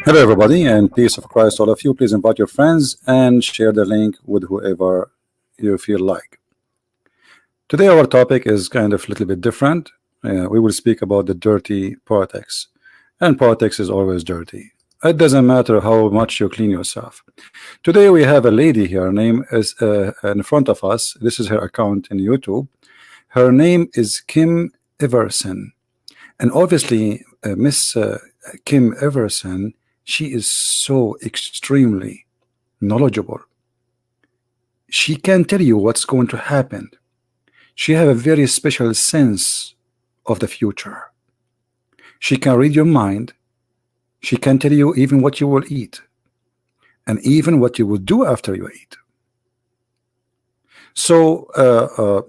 Hello, everybody, and peace of Christ, all of you. Please invite your friends and share the link with whoever you feel like. Today, our topic is kind of a little bit different. We will speak about the dirty politics, and politics is always dirty. It doesn't matter how much you clean yourself. Today, we have a lady here. Her name is in front of us. This is her account in YouTube. Her name is Kim Iversen, and obviously, Miss Kim Iversen. She is so extremely knowledgeable. She can tell you what's going to happen. She has a very special sense of the future. She can read your mind. She can tell you even what you will eat and even what you will do after you eat. So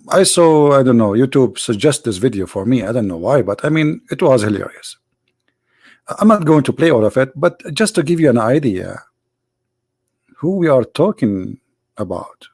I saw, I don't know, YouTube suggest this video for me. I don't know why, but I mean, it was hilarious. I'm not going to play all of it, but just to give you an idea who we are talking about.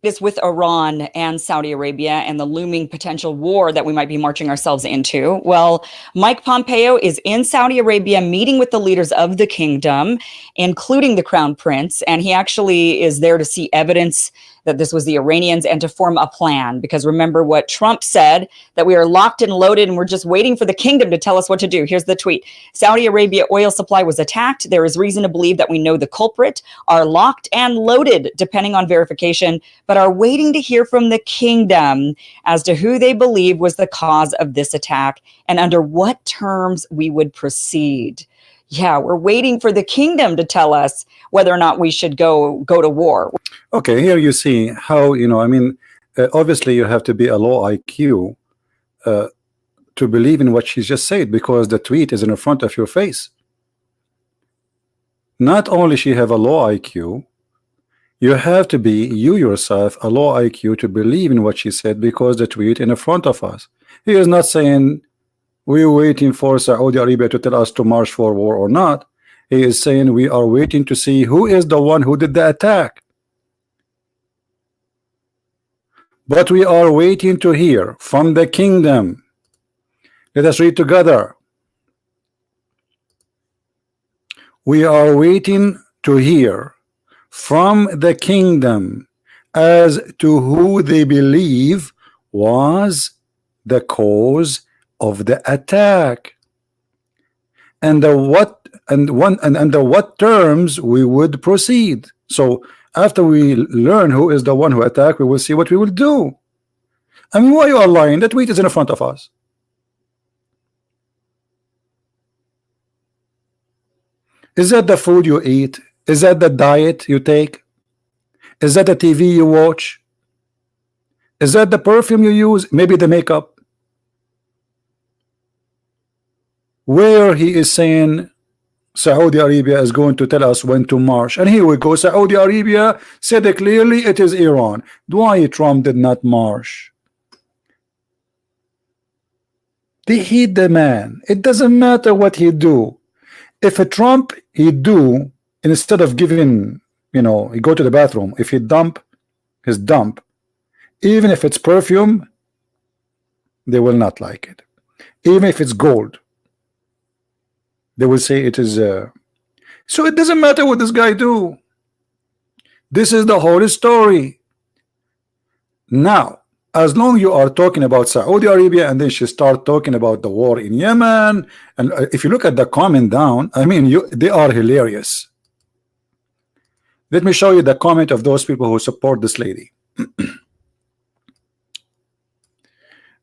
Is with Iran and Saudi Arabia and the looming potential war that we might be marching ourselves into. Well, Mike Pompeo is in Saudi Arabia meeting with the leaders of the kingdom, including the crown prince, and he actually is there to see evidence that this was the Iranians and to form a plan. Because remember what Trump said, that we are locked and loaded and we're just waiting for the kingdom to tell us what to do. Here's the tweet. Saudi Arabia oil supply was attacked. There is reason to believe that we know the culprit, are locked and loaded, depending on verification, but are waiting to hear from the kingdom as to who they believe was the cause of this attack and under what terms we would proceed. Yeah, we're waiting for the kingdom to tell us whether or not we should go to war. Okay, here you see how, I mean, obviously you have to be a low IQ to believe in what she just said, because the tweet is in front of your face. Not only she have a low IQ, you have to be, you yourself, a low IQ to believe in what she said, because the tweet in front of us. He is not saying we're waiting for Saudi Arabia to tell us to march for war or not. He is saying we are waiting to see who is the one who did the attack. But we are waiting to hear from the kingdom. Let us read together. We are waiting to hear from the kingdom as to who they believe was the cause of the attack, and under what terms we would proceed. So after we learn who is the one who attacked, we will see what we will do. I mean, why you are lying? The tweet is in front of us. Is that the food you eat? Is that the diet you take? Is that the TV you watch? Is that the perfume you use? Maybe the makeup. Where he is saying Saudi Arabia is going to tell us when to march, and here we go. Saudi Arabia said it clearly, it is Iran. Why Trump did not march? They hate the man. It doesn't matter what he do. If a Trump he do, instead of giving, he go to the bathroom, if he dump his dump, even if it's perfume, they will not like it. Even if it's gold, they will say it is so it doesn't matter what this guy do. This is the whole story. Now, as long you are talking about Saudi Arabia, and then she start talking about the war in Yemen, and if you look at the comment down, I mean, they are hilarious. Let me show you the comment of those people who support this lady.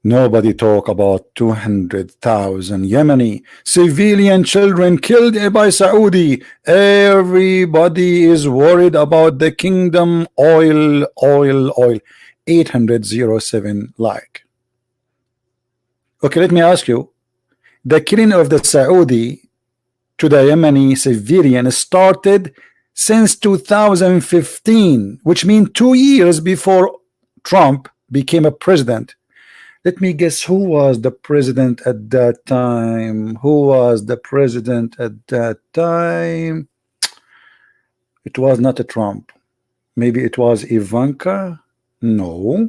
Nobody talk about 200,000 Yemeni civilian children killed by Saudi. Everybody is worried about the kingdom. Oil 807 like. Okay, let me ask you, the killing of the Saudi to the Yemeni civilian started since 2015, which means 2 years before Trump became a president. Let me guess who was the president at that time. Who was the president at that time? It was not a Trump. Maybe it was Ivanka. No.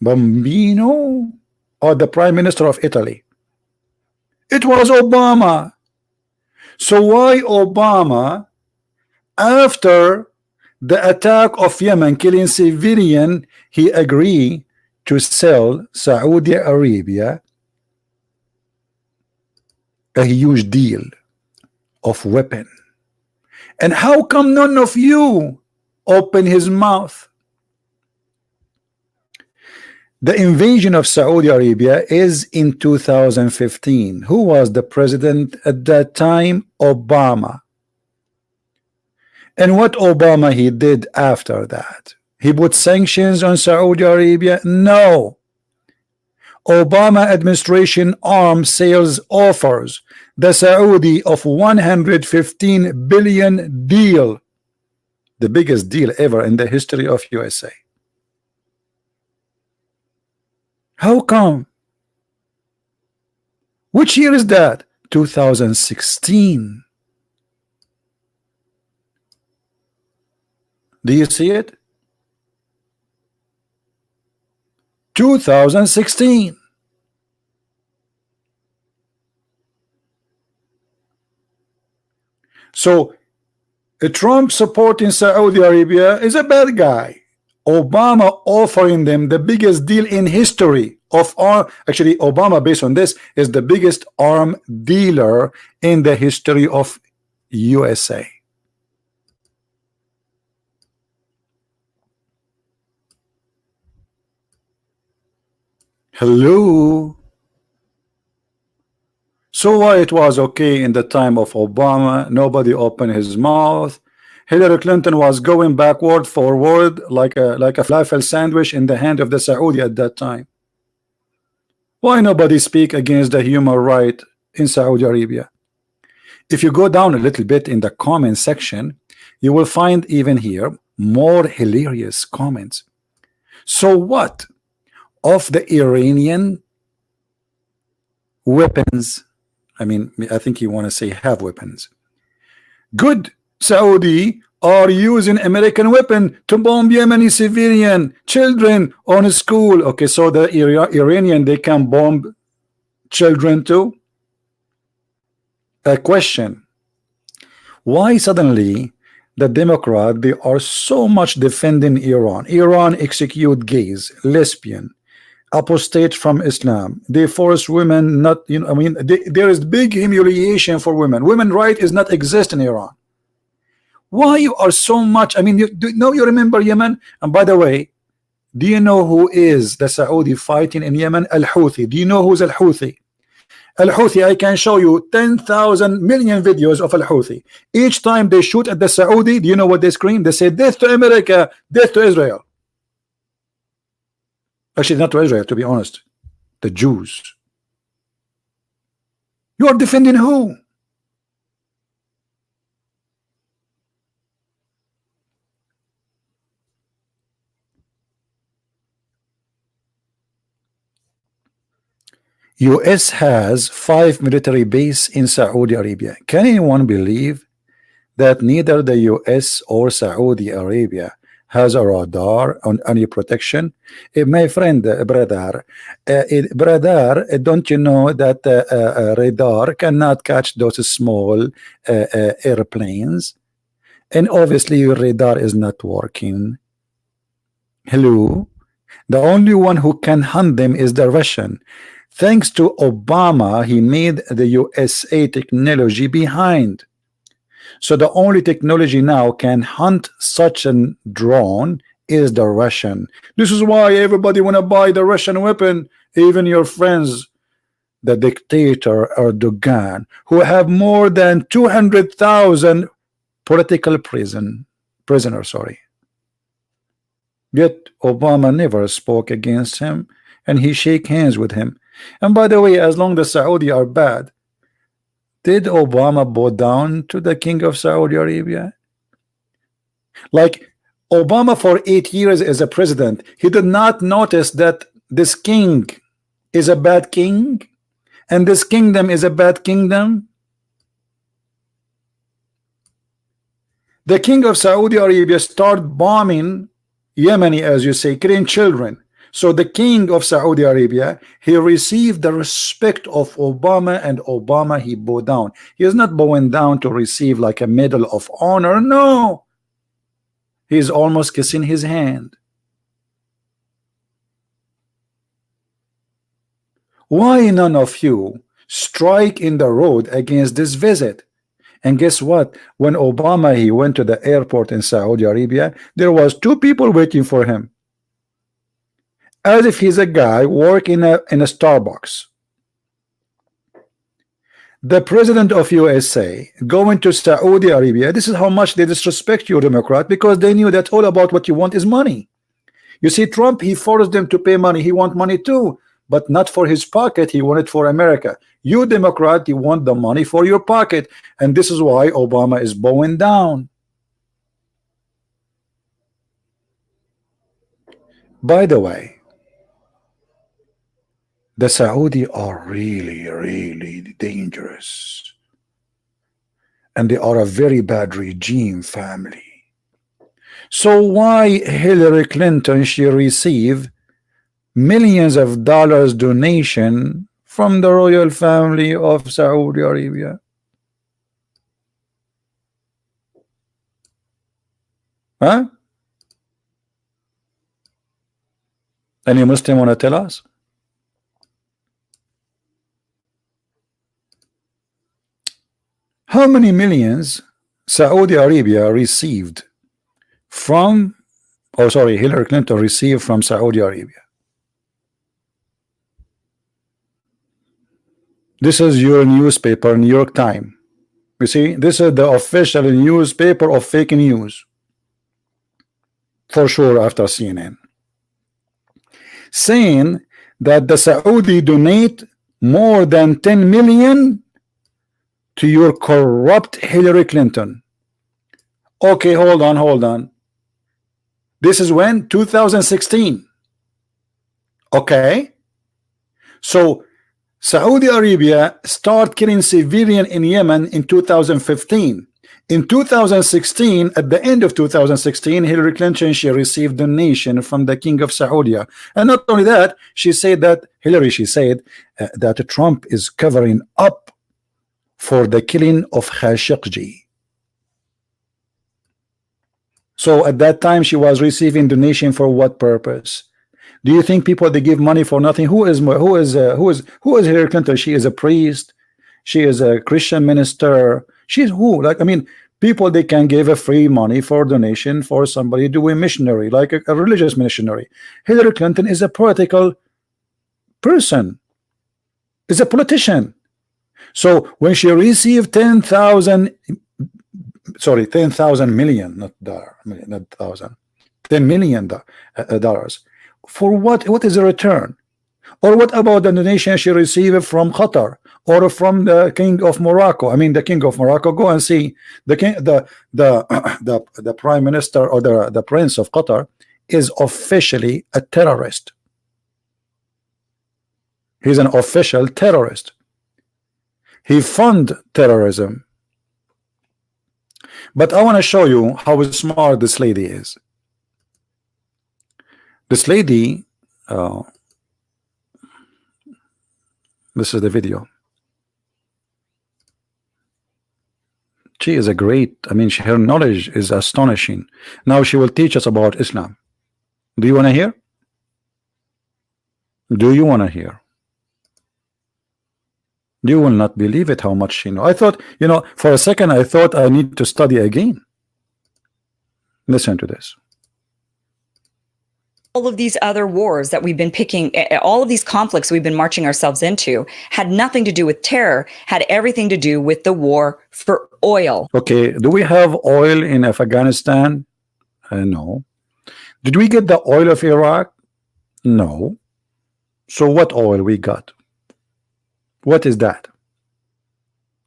Bambino, or the Prime Minister of Italy. It was Obama. So why Obama, after the attack of Yemen killing civilian, he agreed to sell Saudi Arabia a huge deal of weapon? And how come none of you open his mouth? The invasion of Saudi Arabia is in 2015. Who was the president at that time? Obama. And what Obama he did after that? He put sanctions on Saudi Arabia? No. Obama administration arms sales offers the Saudi of 115 billion deal, the biggest deal ever in the history of USA. How come? Which year is that? 2016. Do you see it? 2016. So Trump supporting Saudi Arabia is a bad guy. Obama offering them the biggest deal in history of arm. Actually, Obama, based on this, is the biggest arm dealer in the history of USA. Hello. So why it was okay in the time of Obama? Nobody opened his mouth. Hillary Clinton was going backward, forward, like a falafel sandwich in the hand of the Saudi at that time. Why nobody speak against the human right in Saudi Arabia? If you go down a little bit in the comment section, you will find even here more hilarious comments. So what of the Iranian weapons? I mean, I think you want to say have weapons. Good. Saudi are using American weapon to bomb Yemeni civilian children on a school. Okay, so the Iranian, they can bomb children too. A question: why suddenly the Democrat, they are so much defending Iran? Iran execute gays, lesbian, apostate from Islam. They force women not, you know, I mean, there is big humiliation for women. Women right is not exist in Iran. Why you are so much? I mean, you remember Yemen? And by the way, do you know who is the Saudi fighting in Yemen? Al-Houthi. Do you know who's Al-Houthi? Al-Houthi, I can show you 10,000 million videos of Al-Houthi. Each time they shoot at the Saudi, do you know what they scream? They say death to America, death to Israel. Actually, not to Israel, to be honest. The Jews. You are defending who? US has 5 military bases in Saudi Arabia. Can anyone believe that neither the US or Saudi Arabia has a radar on any protection? My friend, brother, don't you know that radar cannot catch those small airplanes? And obviously your radar is not working. Hello? The only one who can hunt them is the Russian. Thanks to Obama, he made the USA technology behind. So the only technology now can hunt such a drone is the Russian. This is why everybody want to buy the Russian weapon, even your friends, the dictator Erdogan, who have more than 200,000 political prisoners. Yet Obama never spoke against him, and he shake hands with him. And by the way, as long as Saudi are bad, did Obama bow down to the king of Saudi Arabia? Like Obama for 8 years as a president, he did not notice that this king is a bad king and this kingdom is a bad kingdom. The king of Saudi Arabia start bombing Yemeni, as you say, killing children. So the king of Saudi Arabia, he received the respect of Obama, and Obama, he bowed down. He is not bowing down to receive like a medal of honor. No, he's almost kissing his hand. Why none of you strike in the road against this visit? And guess what? When Obama, he went to the airport in Saudi Arabia, there was 2 people waiting for him, as if he's a guy working in a Starbucks. The president of USA going to Saudi Arabia, this is how much they disrespect you, Democrat, because they knew that all about what you want is money. You see, Trump, he forced them to pay money. He want money too, but not for his pocket. He wanted for America. You, Democrat, you want the money for your pocket, and this is why Obama is bowing down. By the way, the Saudi are really, really dangerous, and they are a very bad regime family. So why Hillary Clinton, she received millions of dollars donation from the royal family of Saudi Arabia? Huh? Any Muslim want to tell us? How many millions Saudi Arabia received from, oh sorry, Hillary Clinton received from Saudi Arabia? This is your newspaper, New York Times. You see, this is the official newspaper of fake news, for sure, after CNN, saying that the Saudi donate more than 10 million to your corrupt Hillary Clinton. Okay, hold on. This is when? 2016. Okay, so Saudi Arabia start killing civilian in Yemen in 2015. In 2016, at the end of 2016, Hillary Clinton, she received donation from the King of Saudi. And not only that, she said that that Trump is covering up for the killing of Khashoggi. So at that time, she was receiving donation for what purpose? Do you think people, they give money for nothing? Who is Hillary Clinton? She is a priest. She is a Christian minister. She's who? Like, I mean, people, they can give a free money for donation for somebody doing missionary, like a religious missionary. Hillary Clinton is a political person, is a politician. So when she received 10,000 million, not dollar, not thousand, $10 million dollars. For what? What is the return? Or what about the donation she received from Qatar or from the King of Morocco? I mean, the King of Morocco. Go and see the king, the Prime Minister or the Prince of Qatar is officially a terrorist. He's an official terrorist. He fund terrorism. But I want to show you how smart this lady is. This lady, this is the video. She is a great, I mean, her knowledge is astonishing. Now she will teach us about Islam. Do you want to hear? Do you want to hear? You will not believe it how much she knows. I thought, you know, for a second I thought I need to study again. Listen to this. All of these other wars that we've been picking, all of these conflicts we've been marching ourselves into had nothing to do with terror, had everything to do with the war for oil. Okay, do we have oil in Afghanistan? No. Did we get the oil of Iraq? No. So what oil we got? What is that?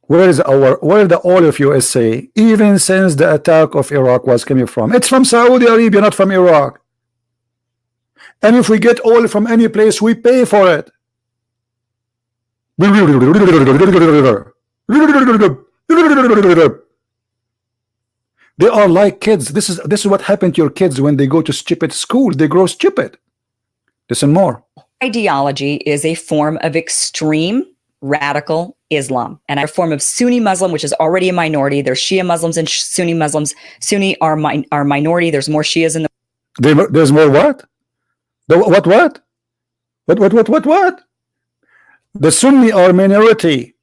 Where is the oil of USA, even since the attack of Iraq was coming from? It's from Saudi Arabia, not from Iraq. And if we get oil from any place, we pay for it. They are like kids. This is what happened to your kids when they go to stupid school. They grow stupid. Listen more. Ideology is a form of extreme radical Islam and a form of Sunni Muslim, which is already a minority. There's Shia Muslims and Sunni Muslims. Sunni are minority. There's more Shias in the. There's more what? What? The Sunni are minority,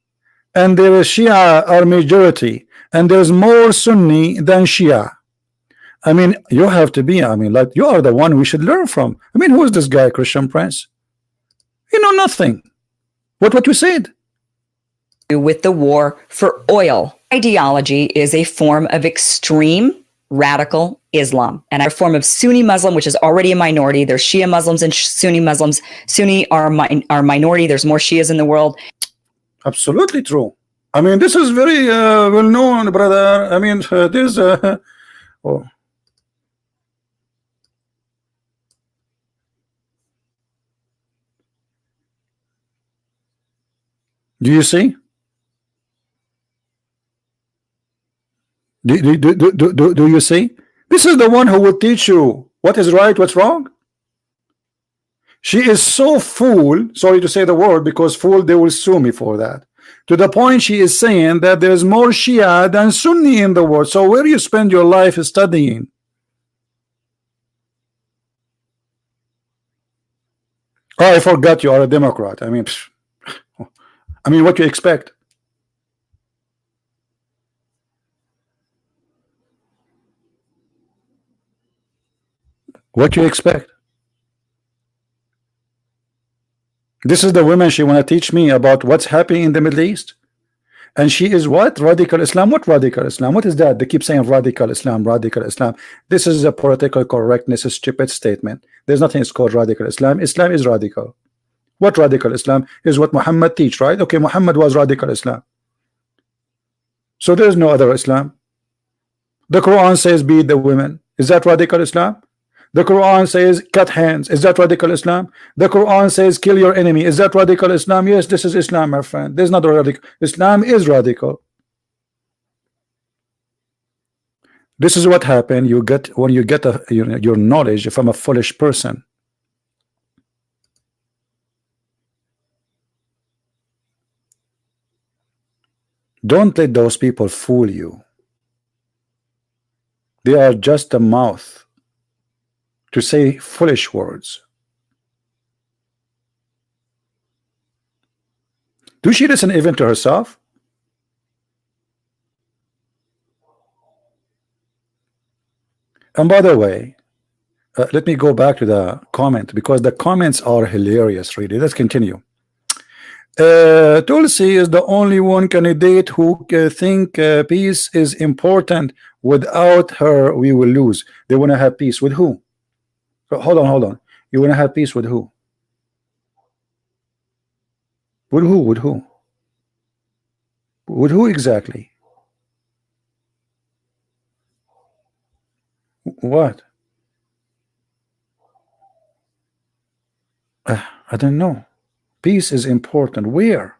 and there is Shia are majority, and there's more Sunni than Shia. I mean, you have to be. I mean, like, you are the one we should learn from. I mean, who is this guy, Christian Prince? You know nothing. What you said? With the war for oil. Ideology is a form of extreme radical Islam and a form of Sunni Muslim, which is already a minority. There's Shia Muslims and Sunni Muslims. Sunni are minority. There's more Shias in the world. Absolutely true. I mean, this is very well known, brother. I mean, there's oh. Do you see? Do you see? This is the one who will teach you what is right, what's wrong. She is so fool, sorry to say the word, because fool, they will sue me for that. To the point she is saying that there's more Shia than Sunni in the world. So where you spend your life studying? Oh, I forgot you are a Democrat. I mean, what you expect? What you expect? This is the woman she want to teach me about what's happening in the Middle East, and she is what? Radical Islam. What radical Islam? What is that? They keep saying radical Islam, radical Islam. This is a political correctness, a stupid statement. There's nothing is called radical Islam. Islam is radical. What radical Islam is what Muhammad teach, right? Okay, Muhammad was radical Islam. So there's no other Islam. The Quran says beat the women. Is that radical Islam? The Quran says cut hands. Is that radical Islam? The Quran says kill your enemy. Is that radical Islam? Yes, this is Islam, my friend. There's not radical. Islam is radical. This is what happened. You get when you get your knowledge from a foolish person. Don't let those people fool you. They are just a mouth to say foolish words. Do she listen even to herself? And by the way, let me go back to the comment, because the comments are hilarious, really. Let's continue. Tulsi is the only one candidate who think peace is important. Without her, we will lose. They want to have peace with who? Hold on. You want to have peace with who? With who? With who? With who exactly? What? I don't know. Peace is important. Where?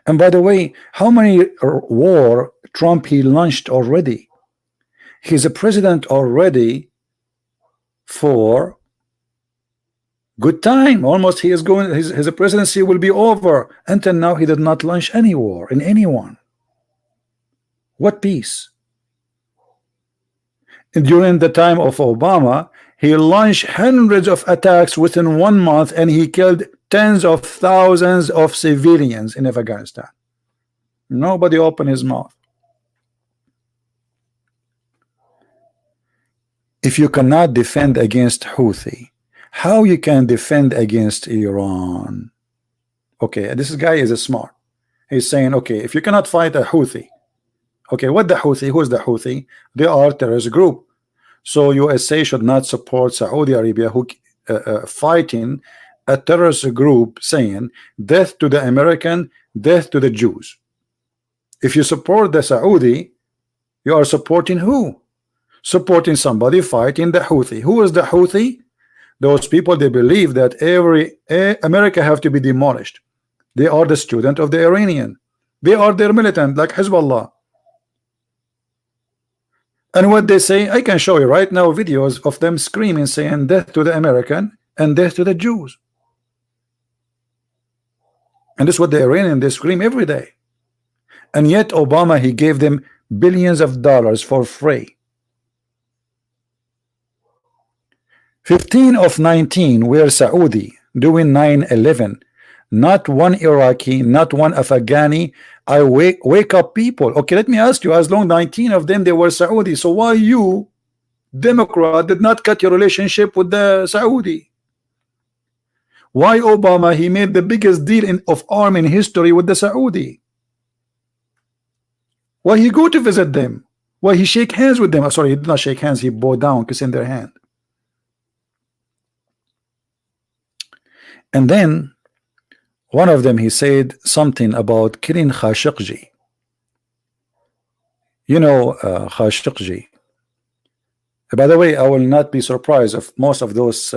And by the way, how many war Trump he launched already? He's a president already for good time. Almost he is going, his presidency will be over. Until now he did not launch any war in anyone. What peace? And during the time of Obama, he launched hundreds of attacks within 1 month, and he killed tens of thousands of civilians in Afghanistan. Nobody opened his mouth. If you cannot defend against Houthi, how you can defend against Iran? Okay, this guy is a smart. He's saying, okay, if you cannot fight a Houthi, okay, what the Houthi? Who's the Houthi? They are a terrorist group. So USA should not support Saudi Arabia, who fighting a terrorist group, saying death to the American, death to the Jews. If you support the Saudi, you are supporting who? Supporting somebody fighting the Houthi. Who is the Houthi? Those people, they believe that America have to be demolished. They are the student of the Iranian. They are their militant, like Hezbollah. And what they say, I can show you right now videos of them screaming, saying death to the American and death to the Jews. And this is what the Iranian, they scream every day. And yet Obama, he gave them billions of dollars for free. 15 of 19 were Saudi doing 9/11. Not one Iraqi, not one Afghani. I wake up people. Okay, let me ask you, as long 19 of them they were Saudi, so why you, Democrat, did not cut your relationship with the Saudi? Why Obama, he made the biggest deal of arm in history with the Saudi? Why he go to visit them? Why he shake hands with them? Sorry, he did not shake hands, he bowed down, kissing their hand. And then one of them, he said something about killing Khashoggi. You know, Khashoggi. By the way, I will not be surprised if most of those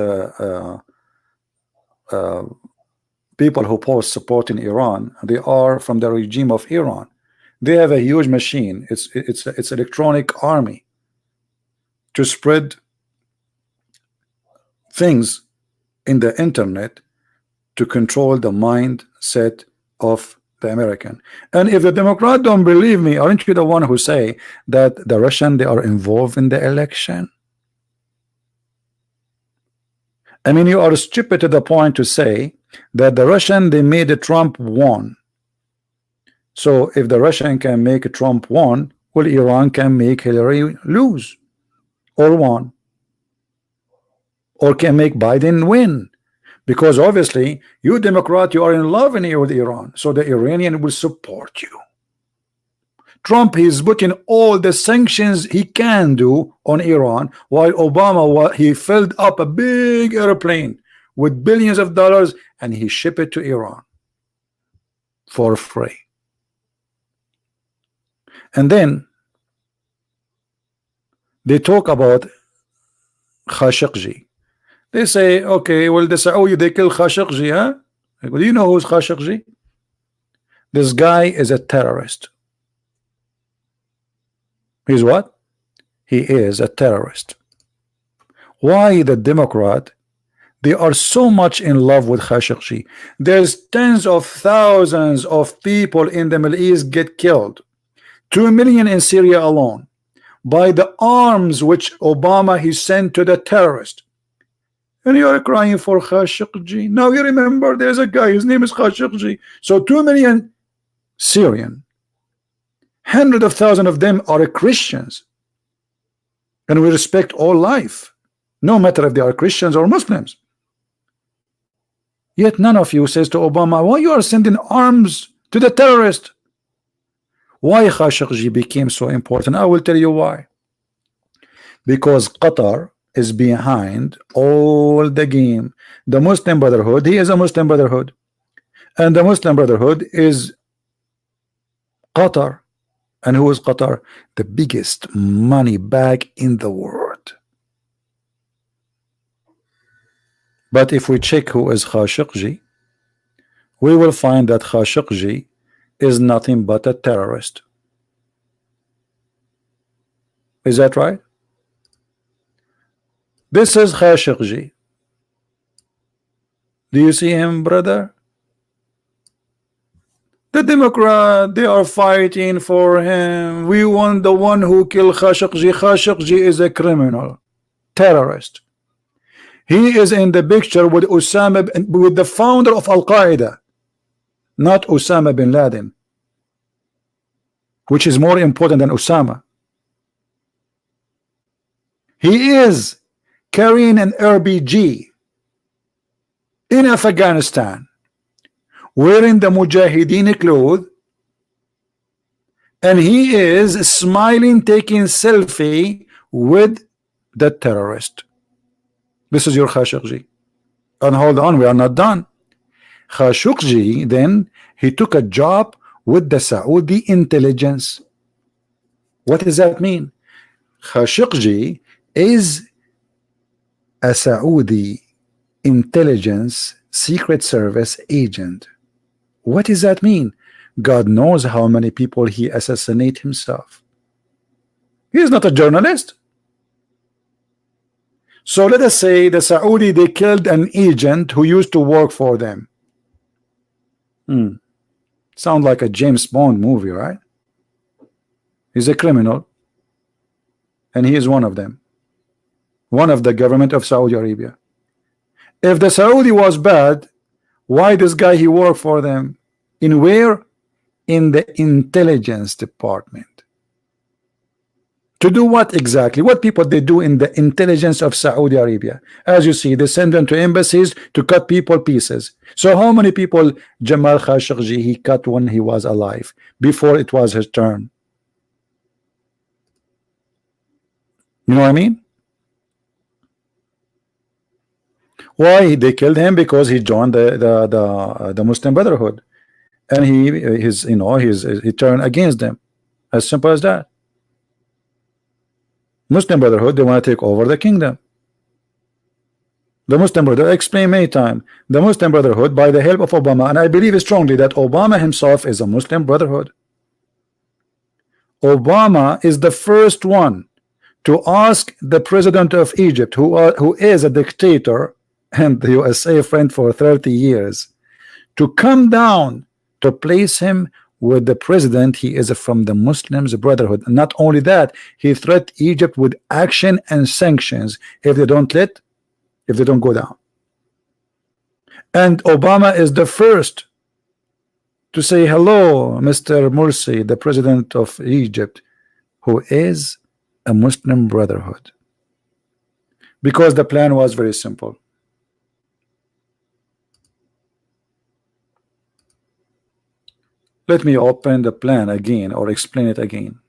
people who post supporting Iran, they are from the regime of Iran. They have a huge machine. It's electronic army to spread things in the internet to control the mindset of the American. And if the Democrat don't believe me, aren't you the one who say that the Russian, they are involved in the election? I mean, you are stupid to the point to say that the Russian, they made Trump won. So if the Russian can make Trump won, well, Iran can make Hillary lose or won, or can make Biden win. Because obviously, you Democrat, you are in love with Iran, so the Iranian will support you. Trump is putting all the sanctions he can do on Iran, while Obama, he filled up a big airplane with billions of dollars and he shipped it to Iran for free. And then they talk about Khashoggi. They say, okay, well, the Saudi, they kill Khashoggi, huh? Do you know who's Khashoggi? This guy is a terrorist. He's what? He is a terrorist. Why the Democrat, they are so much in love with Khashoggi? There's tens of thousands of people in the Middle East get killed. 2 million in Syria alone by the arms which Obama he sent to the terrorist. And you are crying for Khashoggi. Now you remember there's a guy, his name is Khashoggi. So 2 million Syrian, hundreds of thousands of them are Christians, and we respect all life, no matter if they are Christians or Muslims. Yet none of you says to Obama, why you are sending arms to the terrorist? Why Khashoggi became so important? I will tell you why. Because Qatar is behind all the game. The Muslim Brotherhood, he is a Muslim Brotherhood, and the Muslim Brotherhood is Qatar. And who is Qatar? The biggest money bag in the world. But if we check who is Khashoggi, we will find that Khashoggi is nothing but a terrorist. Is that right? This is Khashoggi. Do you see him, brother? The Democrat, they are fighting for him. We want the one who killed Khashoggi. Khashoggi is a criminal, terrorist. He is in the picture with Osama, with the founder of Al-Qaeda, not Osama bin Laden, which is more important than Osama. He is carrying an RPG in Afghanistan, wearing the Mujahideen clothes, and he is smiling, taking selfie with the terrorist. This is your Khashoggi. And hold on, we are not done. Khashoggi, then he took a job with the Saudi intelligence. What does that mean? Khashoggi is a Saudi intelligence secret service agent. What does that mean? God knows how many people he assassinate himself. He is not a journalist. So let us say the Saudi, they killed an agent who used to work for them. Sound like a James Bond movie, right? He's a criminal, and he is one of them, one of the government of Saudi Arabia. If the Saudi was bad, why this guy he worked for them? In where? In the intelligence department. To do what exactly? What people they do in the intelligence of Saudi Arabia? As you see, they send them to embassies to cut people pieces. So how many people Jamal Khashoggi he cut when he was alive, before it was his turn? You know what I mean? Why they killed him? Because he joined the Muslim Brotherhood, and he turned against them. As simple as that. Muslim Brotherhood, they want to take over the kingdom. The Muslim Brotherhood, explain many times, the Muslim Brotherhood, by the help of Obama, and I believe strongly that Obama himself is a Muslim Brotherhood. Obama is the first one to ask the president of Egypt, who is a dictator and the USA friend for 30 years, to come down to place him with the president. He is from the Muslims Brotherhood. And not only that, he threatened Egypt with action and sanctions if they don't go down. And Obama is the first to say hello, Mr. Morsi, the president of Egypt, who is a Muslim Brotherhood. Because the plan was very simple. Let me open the plan again, or explain it again.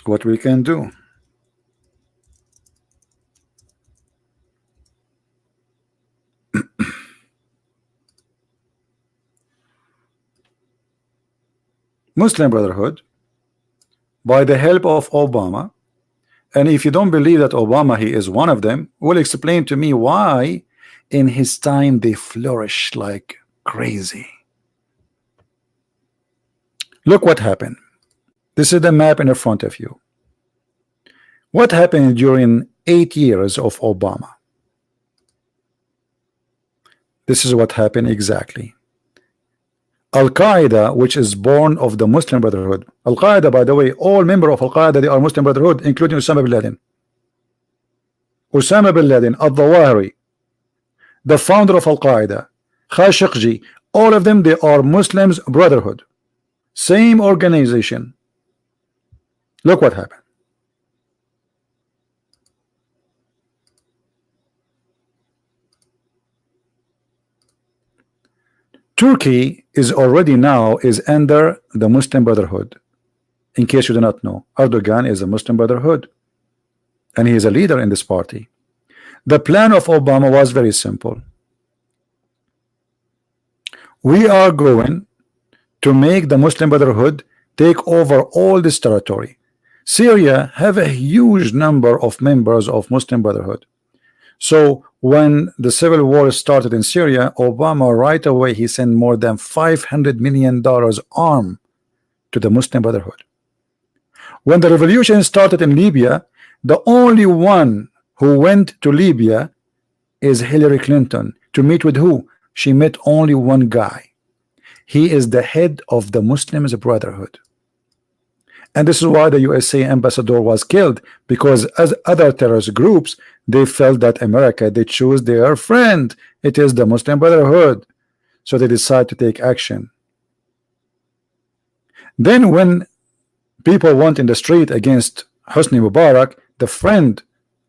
What we can do. Muslim Brotherhood, by the help of Obama, and if you don't believe that Obama he is one of them, will explain to me why in his time they flourished like crazy. Look what happened. This is the map in front of you. What happened during 8 years of Obama? This is what happened exactly. Al-Qaeda, which is born of the Muslim Brotherhood. Al-Qaeda, by the way, all members of Al-Qaeda, they are Muslim Brotherhood, including Osama bin Laden. Osama bin Laden, Al-Zawahiri, the founder of Al-Qaeda, Khashoggi, all of them, they are Muslims Brotherhood. Same organization. Look what happened. Turkey is already now under the Muslim Brotherhood. In case you do not know, Erdogan is a Muslim Brotherhood, and he is a leader in this party. The plan of Obama was very simple. We are going to make the Muslim Brotherhood take over all this territory. Syria have a huge number of members of Muslim Brotherhood. So when the civil war started in Syria, Obama right away he sent more than $500 million arm to the Muslim Brotherhood. When the revolution started in Libya, the only one who went to Libya is Hillary Clinton. To meet with who? She met only one guy. He is the head of the Muslims Brotherhood. And this is why the USA ambassador was killed, because as other terrorist groups, they felt that America, they choose their friend. It is the Muslim Brotherhood. So they decide to take action. Then when people went in the street against Hosni Mubarak, the friend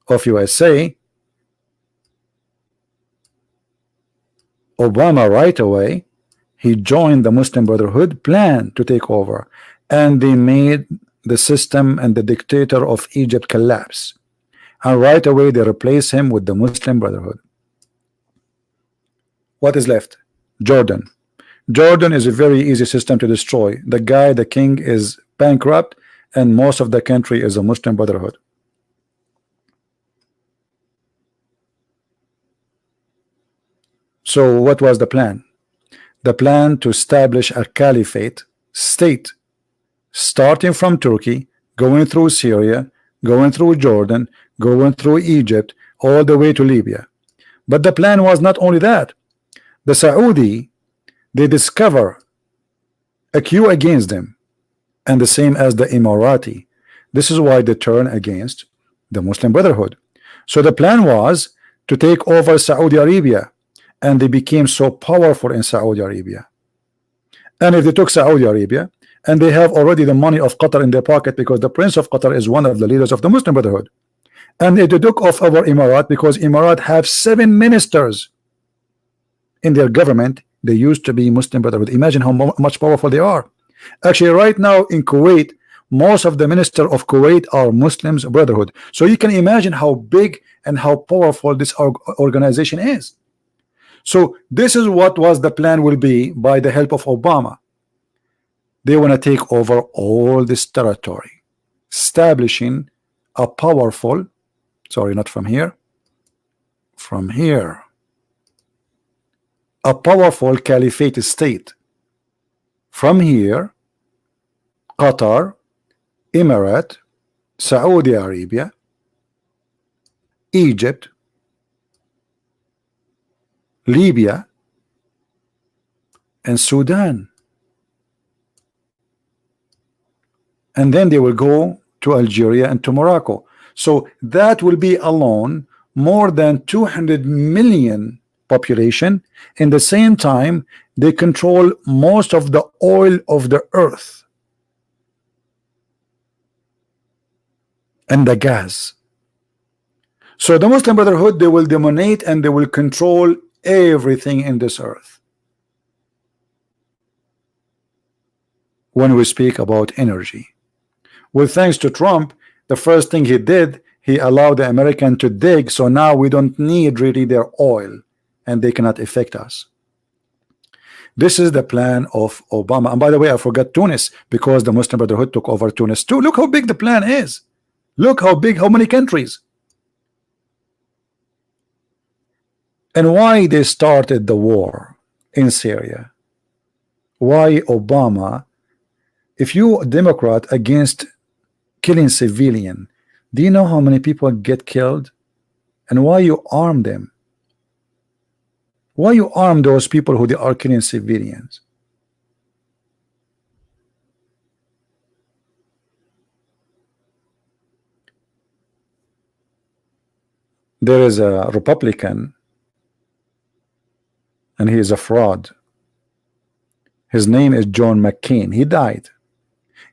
of USA, Obama right away, he joined the Muslim Brotherhood plan to take over, and they made the system and the dictator of Egypt collapse, and right away they replace him with the Muslim Brotherhood. What is left? Jordan. Jordan is a very easy system to destroy. The king is bankrupt, and most of the country is a Muslim Brotherhood. So what was the plan? The plan to establish a caliphate state starting from Turkey, going through Syria, going through Jordan, going through Egypt, all the way to Libya. But the plan was not only that. The Saudi, they discover a coup against them, and the same as the Emirati. This is why they turn against the Muslim Brotherhood. So the plan was to take over Saudi Arabia, and they became so powerful in Saudi Arabia. And if they took Saudi Arabia, and they have already the money of Qatar in their pocket, because the Prince of Qatar is one of the leaders of the Muslim Brotherhood, and if they took off our Emirat, because Emirat have 7 ministers in their government, they used to be Muslim Brotherhood. Imagine how much powerful they are. Actually, right now in Kuwait, most of the minister of Kuwait are Muslims Brotherhood. So you can imagine how big and how powerful this organization is. So this is what was the plan will be by the help of Obama. They want to take over all this territory, establishing a powerful, sorry, not from here, from here, a powerful caliphate state. From here, Qatar, Emirate, Saudi Arabia, Egypt, Libya, and Sudan. And then they will go to Algeria and to Morocco. So that will be alone more than 200 million population. In the same time, they control most of the oil of the earth and the gas. So the Muslim Brotherhood, they will dominate and they will control everything in this earth. When we speak about energy, well, thanks to Trump, the first thing he did, he allowed the American to dig, so now we don't need really their oil and they cannot affect us. This is the plan of Obama. And by the way, I forgot Tunis, because the Muslim Brotherhood took over Tunis too. Look how big the plan is. Look how big, how many countries. And why they started the war in Syria. Why Obama, if you Democrat against killing civilian, do you know how many people get killed? And why you arm them? Why you arm those people who they are killing civilians? There is a Republican, and he is a fraud. His name is John McCain. He died.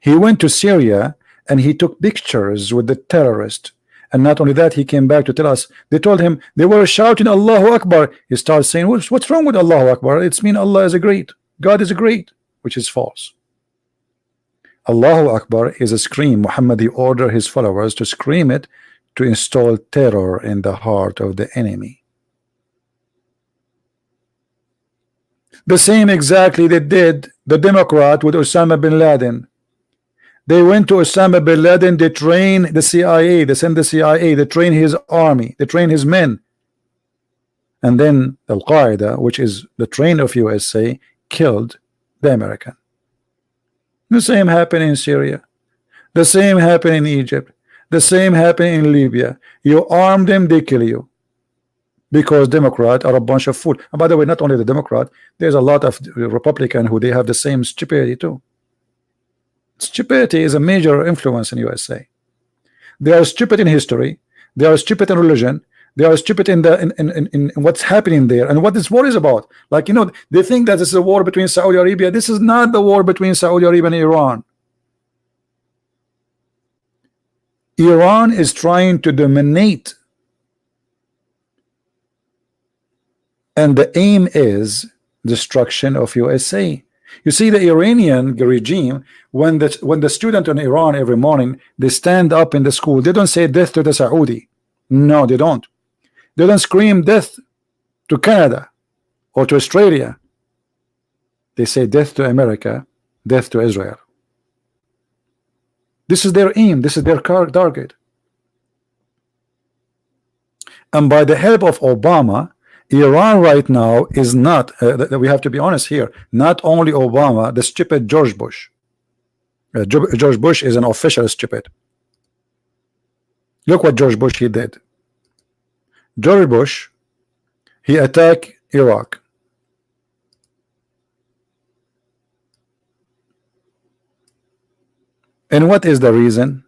He went to Syria and he took pictures with the terrorist. And not only that, he came back to tell us, they told him, they were shouting Allahu Akbar. He started saying, what's wrong with Allahu Akbar? It's mean Allah is a great, God is a great, which is false. Allahu Akbar is a scream. Muhammad, he ordered his followers to scream it to install terror in the heart of the enemy. The same exactly they did the Democrat with Osama bin Laden. They went to Osama bin Laden, they train the CIA, they send the CIA, they train his army, they train his men. And then Al-Qaeda, which is the train of USA, killed the American. The same happened in Syria. The same happened in Egypt. The same happened in Libya. You arm them, they kill you. Because Democrats are a bunch of fool. And by the way, not only the Democrat, there's a lot of Republican who they have the same stupidity too. Stupidity is a major influence in USA. They are stupid in history. They are stupid in religion. They are stupid in the in what's happening there and what this war is about. Like, you know, they think that this is a war between Saudi Arabia. This is not the war between Saudi Arabia and Iran. Iran is trying to dominate, and the aim is destruction of USA. You see, the Iranian regime, when the student in Iran every morning, they stand up in the school, they don't say death to the Saudi. No, they don't. They don't scream death to Canada or to Australia. They say death to America, death to Israel. This is their aim. This is their target. And by the help of Obama, Iran right now is not, we have to be honest here, not only Obama, the stupid George Bush. George Bush is an official stupid. Look what George Bush he did. George Bush, he attacked Iraq. And what is the reason?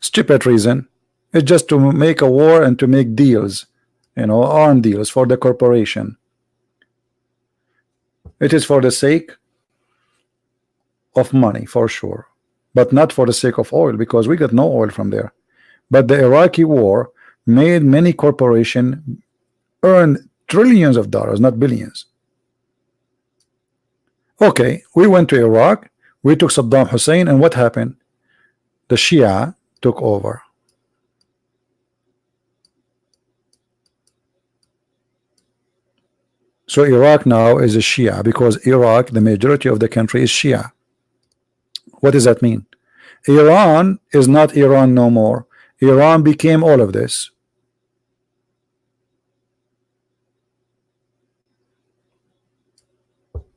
Stupid reason. It's just to make a war and to make deals, arm deals for the corporation. It is for the sake of money, for sure, but not for the sake of oil, because we got no oil from there. But the Iraqi war made many corporations earn trillions of dollars, not billions. Okay, we went to Iraq, we took Saddam Hussein, and what happened? The Shia took over. So Iraq now is a Shia, because Iraq, the majority of the country is Shia. What does that mean? Iran is not Iran no more. Iran became all of this.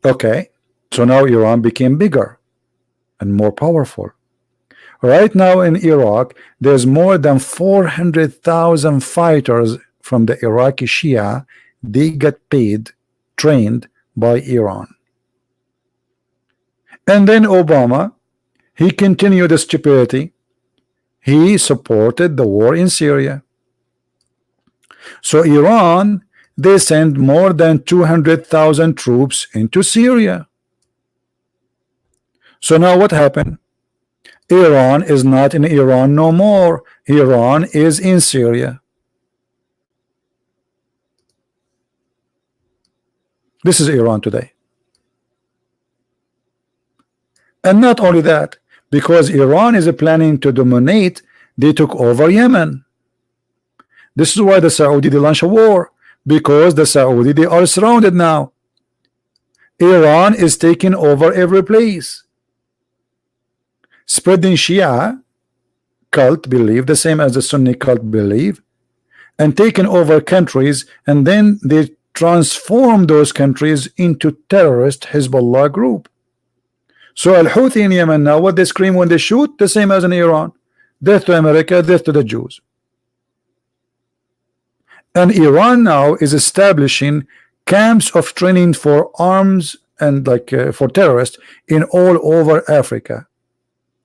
Okay, so now Iran became bigger and more powerful. Right now in Iraq, there's more than 400,000 fighters from the Iraqi Shia. They get paid, trained by Iran. And then Obama, he continued the stupidity. He supported the war in Syria. So Iran, they sent more than 200,000 troops into Syria. So now what happened? Iran is not in Iran no more. Iran is in Syria. This is Iran today. And not only that, because Iran is planning to dominate, they took over Yemen. This is why the Saudi, they launched a war, because the Saudi, they are surrounded now. Iran is taking over every place, spreading Shia cult belief, the same as the Sunni cult belief, and taking over countries, and then they transform those countries into terrorist Hezbollah group. So Al-Houthi in Yemen now, what they scream when they shoot, the same as in Iran: death to America, death to the Jews. And Iran now is establishing camps of training for arms and for terrorists in all over Africa.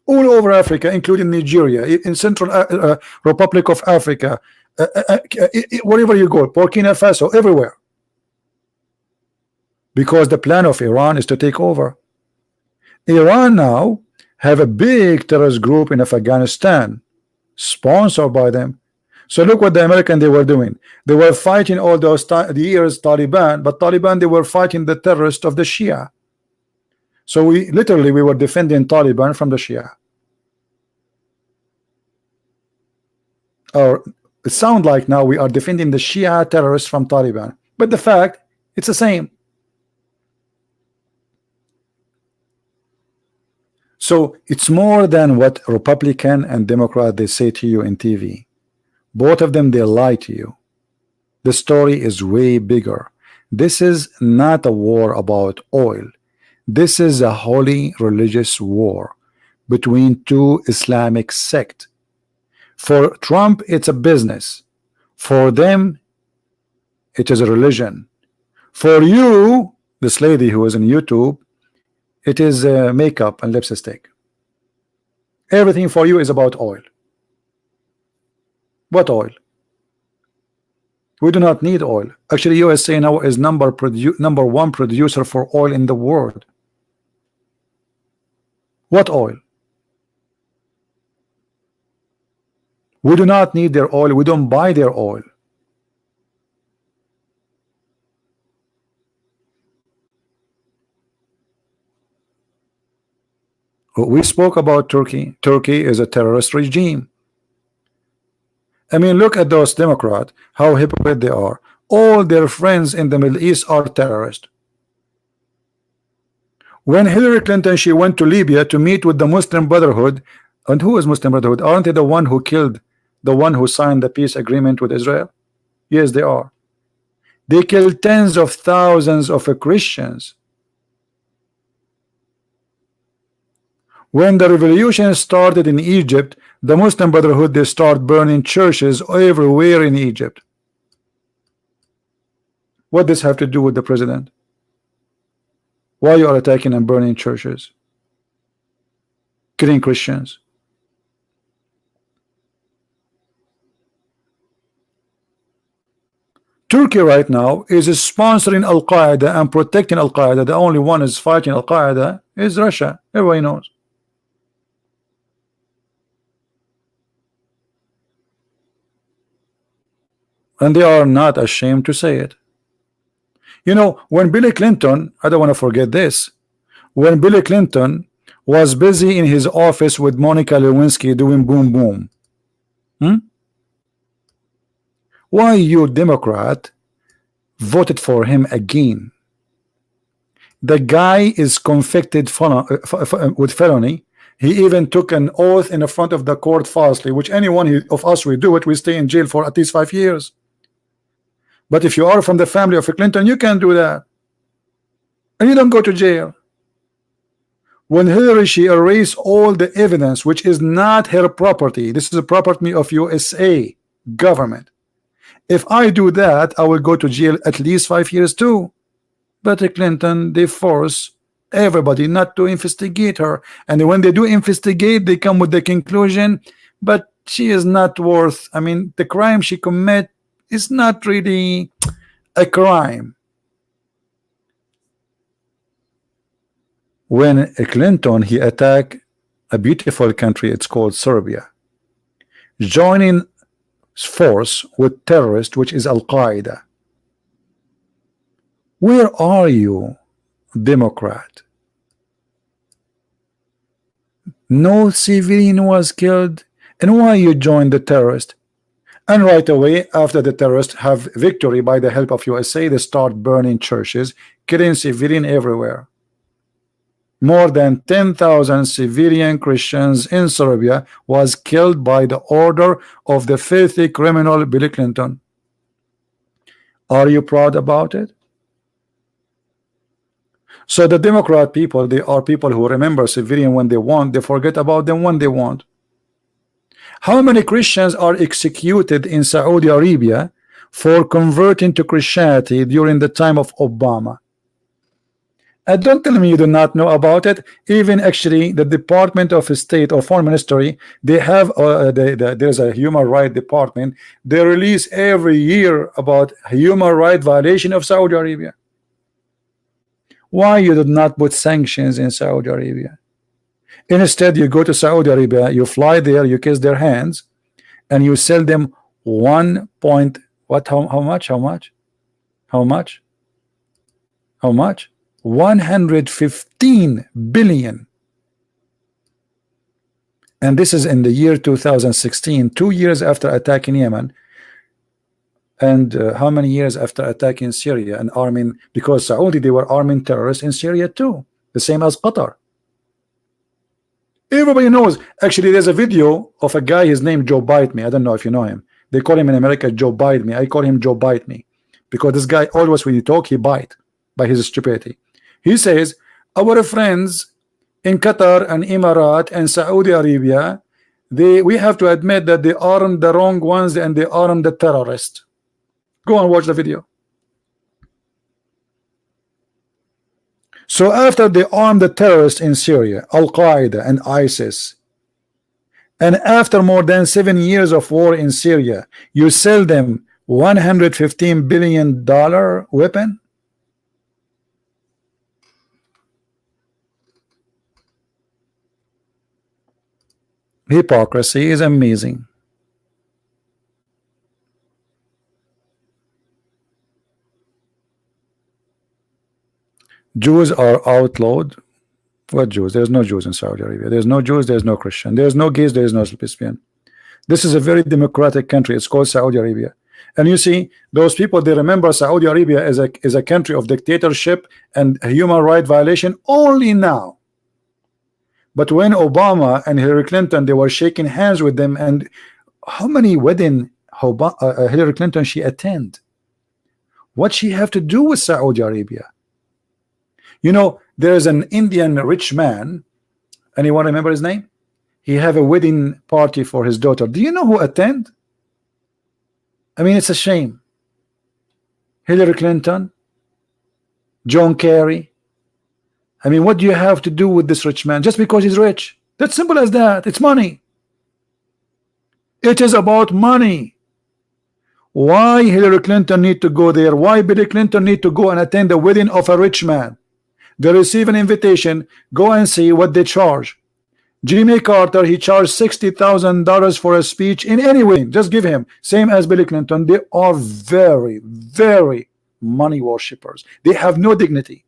All over Africa, including Nigeria, in Central Republic of Africa, wherever you go, Burkina Faso, everywhere. Because the plan of Iran is to take over. Iran now have a big terrorist group in Afghanistan, sponsored by them. So look what the Americans they were doing. They were fighting all those years Taliban, but Taliban, they were fighting the terrorists of the Shia. So we were defending Taliban from the Shia. Or it sounds like now we are defending the Shia terrorists from Taliban, but the fact, it's the same. So it's more than what Republican and Democrat they say to you in TV. Both of them, they lie to you. The story is way bigger. This is not a war about oil. This is a holy religious war between two Islamic sects. For Trump, it's a business. For them, it is a religion. For you, this lady who is on YouTube, it is makeup and lipstick. Everything for you is about oil. What oil? We do not need oil. Actually, USA now is number one producer for oil in the world. What oil? We do not need their oil. We don't buy their oil. We spoke about Turkey. Turkey is a terrorist regime. I mean, look at those Democrats, how hypocrite they are. All their friends in the Middle East are terrorists. When Hillary Clinton, she went to Libya to meet with the Muslim Brotherhood, and who is Muslim Brotherhood? Aren't they the one who killed the one who signed the peace agreement with Israel? Yes, they are. They killed tens of thousands of Christians. When the revolution started in Egypt, the Muslim Brotherhood, they start burning churches everywhere in Egypt. What does have to do with the president? Why you are attacking and burning churches, killing Christians? Turkey right now is sponsoring Al-Qaeda and protecting Al-Qaeda. The only one is fighting Al-Qaeda is Russia. Everybody knows. And they are not ashamed to say it. You know, when Billy Clinton, I don't want to forget this, when Billy Clinton was busy in his office with Monica Lewinsky doing boom boom, why you Democrat voted for him again? The guy is convicted with felony. He even took an oath in the front of the court falsely, which anyone of us will do it, we stay in jail for at least 5 years. But if you are from the family of Clinton, you can do that and you don't go to jail. When Hillary, she erased all the evidence, which is not her property. This is a property of USA government. If I do that, I will go to jail at least 5 years too. But Clinton, they force everybody not to investigate her, and when they do investigate, they come with the conclusion, but she is not worth, I mean, the crime she commit is not really a crime. When Clinton, he attacked a beautiful country, it's called Serbia, joining force with terrorists, which is Al-Qaeda. Where are you, Democrat? No civilian was killed, and why you joined the terrorist? And right away, after the terrorists have victory by the help of USA, they start burning churches, killing civilian everywhere. More than 10,000 civilian Christians in Serbia was killed by the order of the filthy criminal Bill Clinton. Are you proud about it? So the Democrat people, they are people who remember civilian when they want, they forget about them when they want. How many Christians are executed in Saudi Arabia for converting to Christianity during the time of Obama? And don't tell me you do not know about it. Even actually the Department of State or Foreign Ministry, they have there's a human rights department. They release every year about human rights violation of Saudi Arabia. Why you did not put sanctions in Saudi Arabia? Instead, you go to Saudi Arabia, you fly there, you kiss their hands, and you sell them how much? 115 billion. And this is in the year 2016, 2 years after attacking Yemen, and how many years after attacking Syria and arming, because Saudi, they were arming terrorists in Syria too, the same as Qatar. Everybody knows. Actually, there's a video of a guy, his name Joe Bite Me. I don't know if you know him. They call him in America Joe Bite Me. I call him Joe Bite Me because this guy always, when he talk, he bite by his stupidity. He says our friends in Qatar and Emirat and Saudi Arabia, we have to admit that they armed the wrong ones and they armed the terrorists. Go and watch the video. So after they armed the terrorists in Syria, Al-Qaeda and ISIS, and after more than 7 years of war in Syria, you sell them $115 billion weapon? Hypocrisy is amazing. Jews are outlawed. What Jews? There's no Jews in Saudi Arabia. There's no Jews, there's no Christian. There's no gays, there's no lesbian. This is a very democratic country. It's called Saudi Arabia. And you see, those people, they remember Saudi Arabia as a country of dictatorship and human rights violation only now. But when Obama and Hillary Clinton, they were shaking hands with them, and how many wedding Hillary Clinton she attend? What she have to do with Saudi Arabia? You know, there is an Indian rich man, Anyone remember his name? He have a wedding party for his daughter. Do you know who attend? I mean, it's a shame. Hillary Clinton, John Kerry. I mean, what do you have to do with this rich man just because he's rich? That's simple as that. It's money. It is about money. Why Hillary Clinton need to go there? Why Bill Clinton need to go and attend the wedding of a rich man? They receive an invitation. Go and see what they charge. Jimmy Carter, he charged $60,000 for a speech in any way. Just give him. Same as Bill Clinton. They are very, very money worshippers. They have no dignity.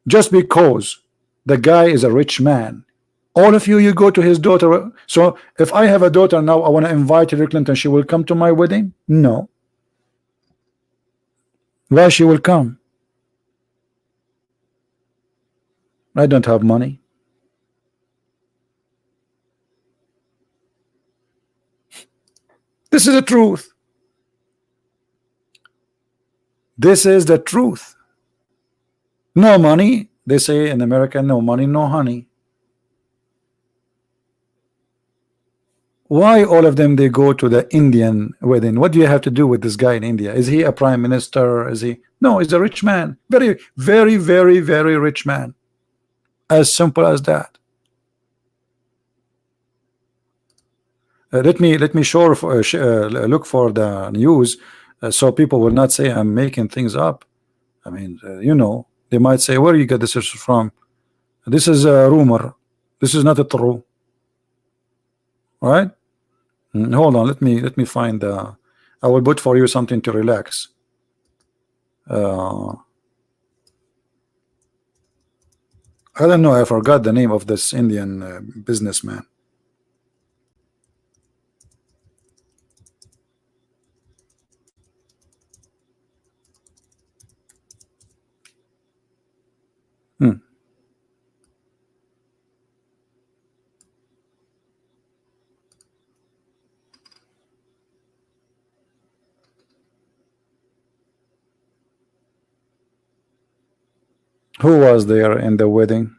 Just because the guy is a rich man. All of you go to his daughter. So if I have a daughter now, I want to invite Hillary Clinton. She will come to my wedding? No. Why she will come? I don't have money. This is the truth. This is the truth. No money. They say in America, no money, no honey. Why all of them they go to the Indian wedding? What do you have to do with this guy in India? Is he a prime minister? Is he? No, he's a rich man. Very, very, very, very rich man. As simple as that. Let me show for, look for the news so people will not say I'm making things up. I mean, you know, they might say, where you get this from? This is a rumor. This is not a true. All right. Hold on. Let me find. I will put for you something to relax. I don't know. I forgot the name of this Indian businessman. Who was there in the wedding?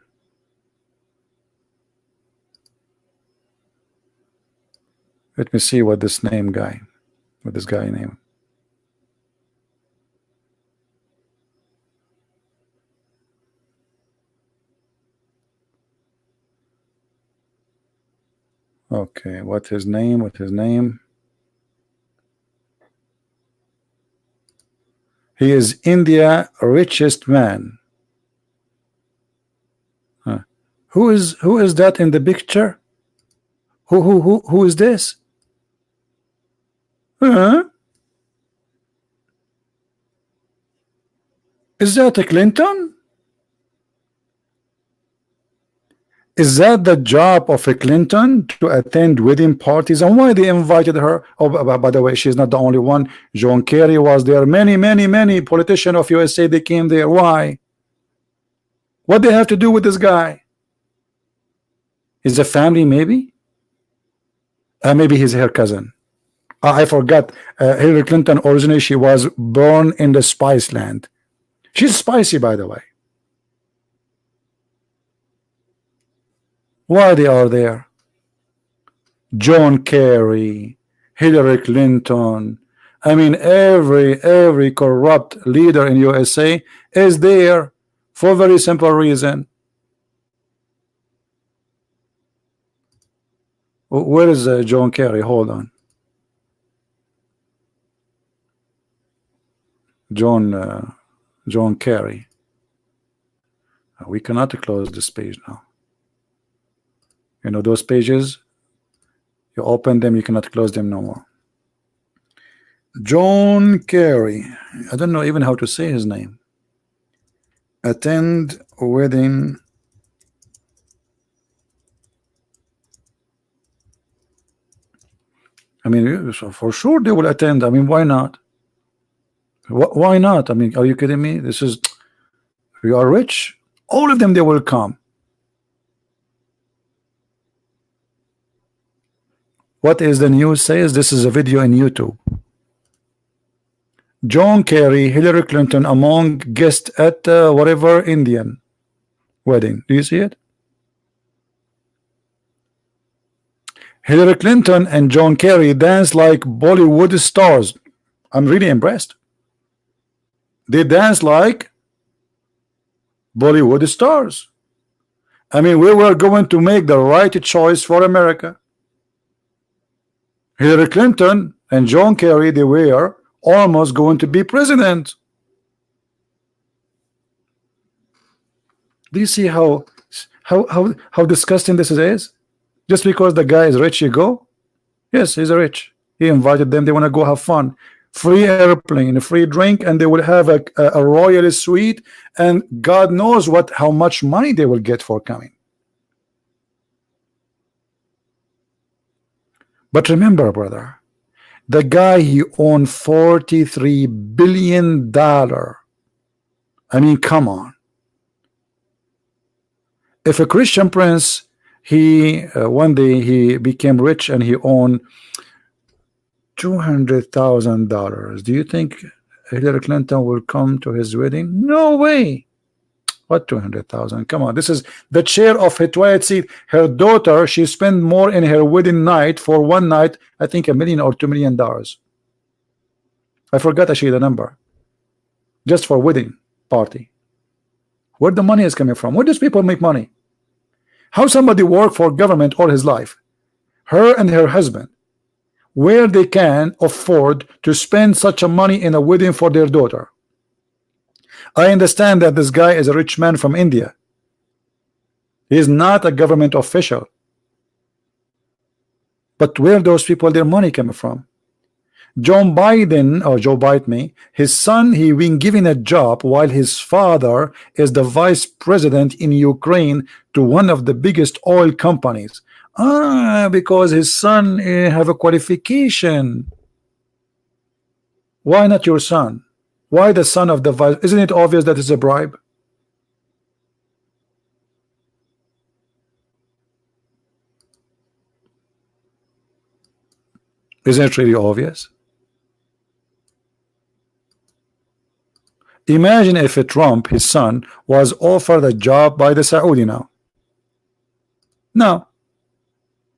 Let me see what this name guy, what this guy name. Okay, what his name? What his name? He is India richest man. Who is that in the picture? Who is this? Is that a Clinton? Is that the job of a Clinton to attend wedding parties? And why they invited her? Oh, by the way, she's not the only one. John Kerry was there. Many politicians of USA, they came there. Why? What they have to do with this guy? Is a family maybe? Maybe he's her cousin. I forgot. Hillary Clinton originally she was born in the Spice Land. She's spicy, by the way. Why they are there? John Kerry, Hillary Clinton. I mean, every corrupt leader in USA is there for a very simple reason. Where is John Kerry? Hold on. John Kerry. We cannot close this page now. You know those pages, you open them, you cannot close them no more. John Kerry. I don't know even how to say his name. Attend wedding I mean, so for sure they will attend. I mean, why not? Why not? I mean, are you kidding me? This is, we are rich. All of them, they will come. What is the news says? This is a video in YouTube. John Kerry, Hillary Clinton among guests at whatever Indian wedding. Do you see it? Hillary Clinton and John Kerry dance like Bollywood stars. I'm really impressed. They dance like Bollywood stars. I mean, we were going to make the right choice for America. Hillary Clinton and John Kerry, they were almost going to be president. Do you see how disgusting this is? Just because the guy is rich, you go? Yes, he's rich. He invited them. They want to go have fun. Free airplane, a free drink, and they will have a royal suite, and God knows how much money they will get for coming. But remember, brother, the guy, he owned $43 billion. I mean, come on. If a Christian prince, one day he became rich and he owned $200,000, do you think Hillary Clinton will come to his wedding? No way. What 200,000? Come on, this is the chair of her toilet seat. Her daughter, she spent more in her wedding night for one night, I think $1 million or $2 million. I forgot actually the number. Just for wedding party. Where the money is coming from? Where does people make money? How somebody work for government all his life? Her and her husband, where they can afford to spend such a money in a wedding for their daughter. I understand that this guy is a rich man from India. He is not a government official. But where those people their money coming from? Joe Biden, his son, he been given a job while his father is the vice president in Ukraine to one of the biggest oil companies. Because his son have a qualification. Why not your son? Why the son of the vice? Isn't it obvious that it's a bribe? Isn't it really obvious? Imagine if Trump, his son, was offered a job by the Saudi now. No.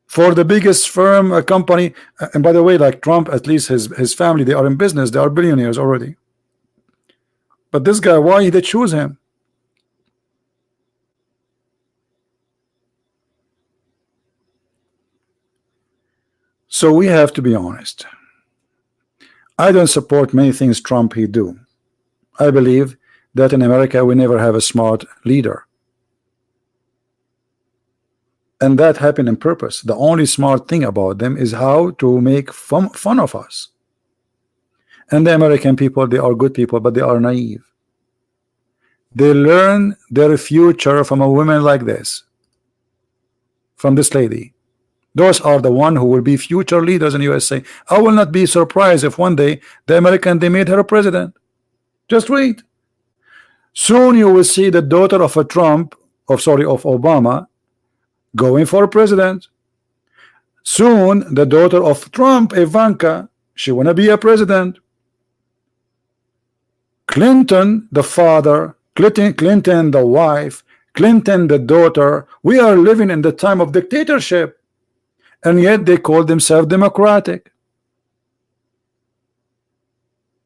For the biggest firm, a company, and by the way, like Trump, at least his family, they are in business, they are billionaires already. But this guy, why did they choose him? So we have to be honest. I don't support many things Trump he do. I believe that in America we never have a smart leader. And that happened on purpose. The only smart thing about them is how to make fun of us. And the American people, they are good people, but they are naive. They learn their future from a woman like this, from this lady. Those are the one who will be future leaders in USA. I will not be surprised if one day the American, they made her a president. Just wait. Soon you will see the daughter of of Obama going for president. Soon the daughter of Trump, Ivanka, she wanna be a president. Clinton, the father, Clinton, the wife, Clinton, the daughter. We are living in the time of dictatorship, and yet they call themselves democratic.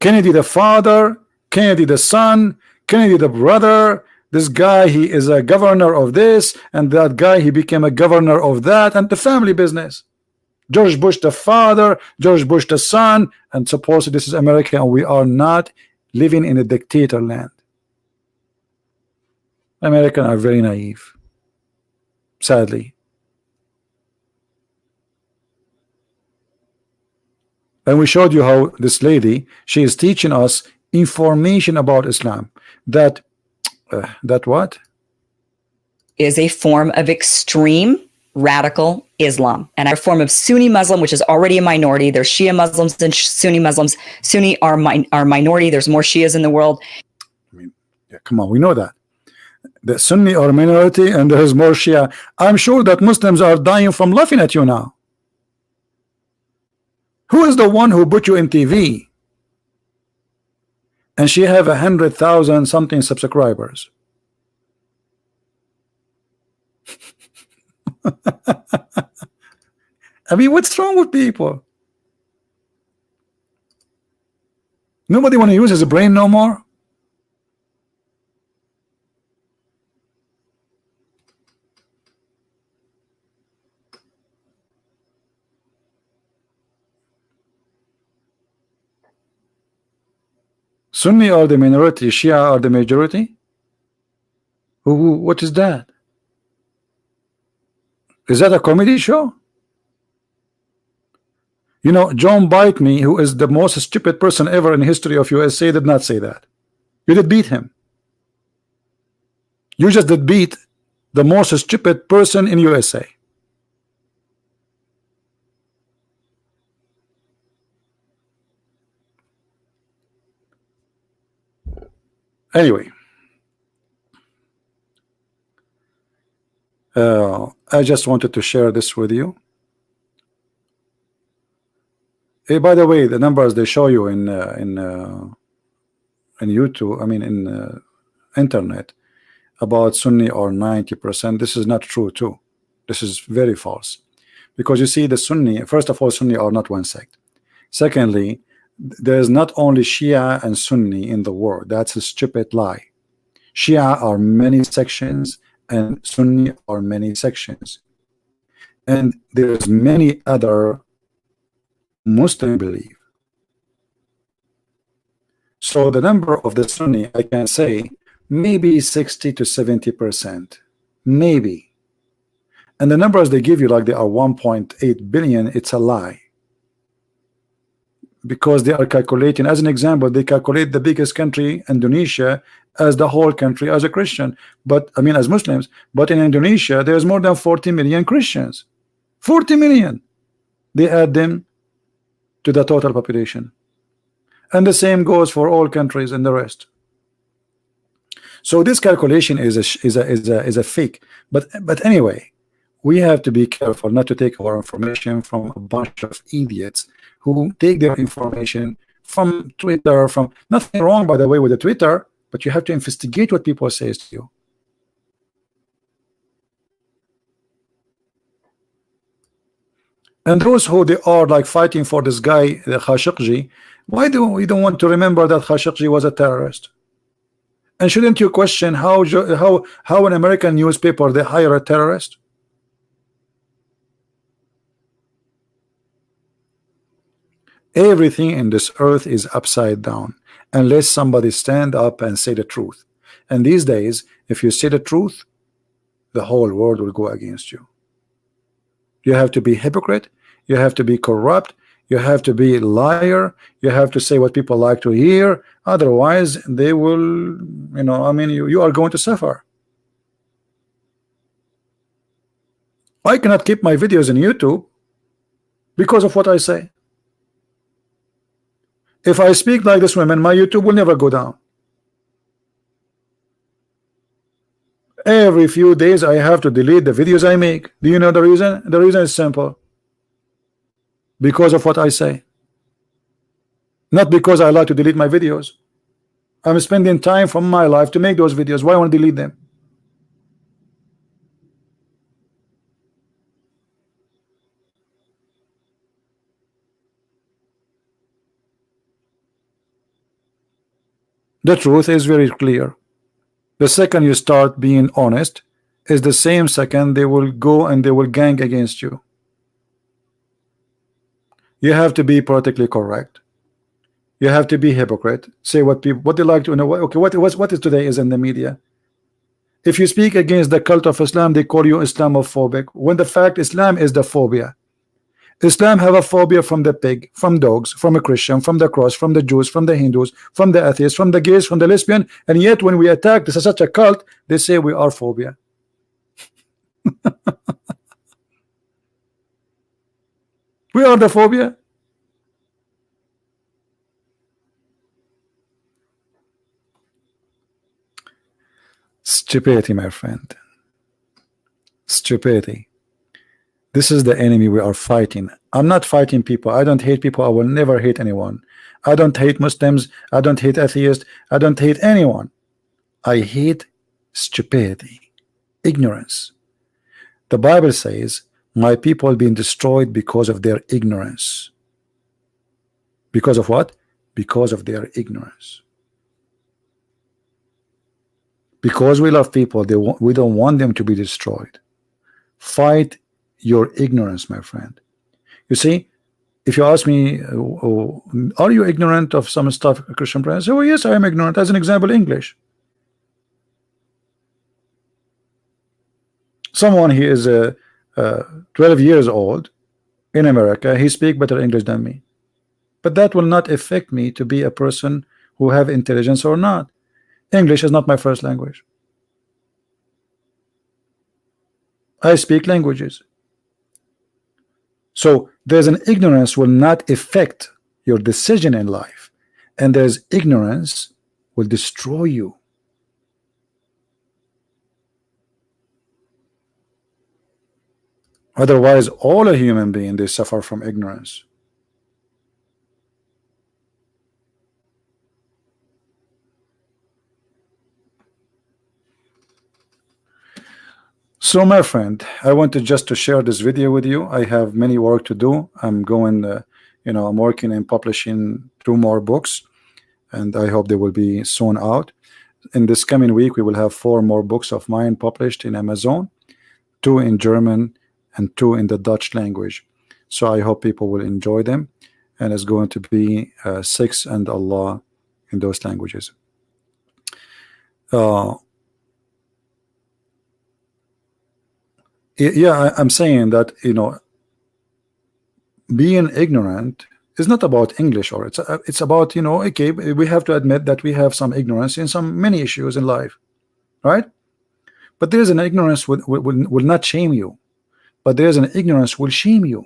Kennedy the father, Kennedy the son, Kennedy the brother. This guy, he is a governor of this, and that guy, he became a governor of that, and the family business. George Bush the father, George Bush the son, and supposedly this is America, and we are not living in a dictator land. Americans are very naive, sadly. And we showed you how this lady, she is teaching us information about Islam. That what? Is a form of extreme radical Islam, and a form of Sunni Muslim, which is already a minority. There's Shia Muslims and Sunni Muslims. Sunni are minority. There's more Shias in the world. I mean, yeah, come on, we know that. The Sunni are minority and there is more Shia. I'm sure that Muslims are dying from laughing at you now. Who is the one who put you in TV? And she have 100,000 something subscribers. I mean, what's wrong with people? Nobody want to use his brain no more. Sunni are the minority, Shia are the majority. What is that? Is that a comedy show? You know, John Bite Me, who is the most stupid person ever in history of USA, did not say that. You did beat him. You just did beat the most stupid person in USA. Anyway, I just wanted to share this with you. Hey, by the way, the numbers they show you in YouTube, I mean in internet, about Sunni or 90%. This is not true too. This is very false, because you see the Sunni. First of all, Sunni are not one sect. Secondly, there is not only Shia and Sunni in the world. That's a stupid lie. Shia are many sections and Sunni are many sections, and there's many other Muslim belief. So the number of the Sunni, I can say maybe 60 to 70%, maybe. And the numbers they give you, like they are 1.8 billion, it's a lie, because they are calculating, as an example, they calculate the biggest country, Indonesia, as the whole country as a Christian, but I mean as Muslims. But in Indonesia there's more than 40 million Christians. 40 million. They add them to the total population, and the same goes for all countries and the rest. So this calculation is a fake. But anyway, we have to be careful not to take our information from a bunch of idiots who take their information from Twitter. From nothing wrong, by the way, with the Twitter, but you have to investigate what people say to you. And those who they are like fighting for this guy, the Khashoggi, why do we don't want to remember that Khashoggi was a terrorist? And shouldn't you question how an American newspaper they hire a terrorist? Everything in this earth is upside down unless somebody stand up and say the truth. And these days, if you say the truth, the whole world will go against you. You have to be hypocrite, you have to be corrupt, you have to be liar, you have to say what people like to hear, otherwise they will, you know, I mean, you are going to suffer. I cannot keep my videos in YouTube because of what I say. If I speak like this woman, my YouTube will never go down. Every few days I have to delete the videos I make. Do you know the reason? The reason is simple. Because of what I say. Not because I like to delete my videos. I'm spending time from my life to make those videos. Why I want to delete them? The truth is very clear. The second you start being honest is the same second they will go and they will gang against you. You have to be politically correct. You have to be hypocrite. Say what people what they like to know. Okay, what is today is in the media. If you speak against the cult of Islam, they call you Islamophobic, when the fact Islam is the phobia. Islam have a phobia from the pig, from dogs, from a Christian, from the cross, from the Jews, from the Hindus, from the atheists, from the gays, from the lesbian, and yet when we attack this is such a cult, they say we are phobia. We are the phobia. Stupidity, my friend. Stupidity. This is the enemy we are fighting. I'm not fighting people. I don't hate people. I will never hate anyone. I don't hate Muslims. I don't hate atheists. I don't hate anyone. I hate stupidity, ignorance. The Bible says, my people being destroyed because of their ignorance. Because of what? Because of their ignorance. Because we love people, we don't want them to be destroyed. Fight your ignorance, my friend. You see, if you ask me, are you ignorant of some stuff, Christian brother? I say, oh yes, I am ignorant. As an example, English. Someone, he is 12 years old in America, he speaks better English than me, but that will not affect me to be a person who have intelligence or not. English is not my first language. I speak languages. So there's an ignorance will not affect your decision in life, and there's ignorance will destroy you. Otherwise, all a human being, they suffer from ignorance. So my friend, I wanted just to share this video with you. I have many work to do. I'm going, I'm working and publishing 2 more books, and I hope they will be soon out. In this coming week, we will have 4 more books of mine published in Amazon, 2 in German and 2 in the Dutch language. So I hope people will enjoy them, and it's going to be 6 and Allah in those languages. Yeah, I'm saying that, being ignorant is not about English, or it's about, okay, we have to admit that we have some ignorance in many issues in life, right? But there's an ignorance will not shame you, but there's an ignorance will shame you.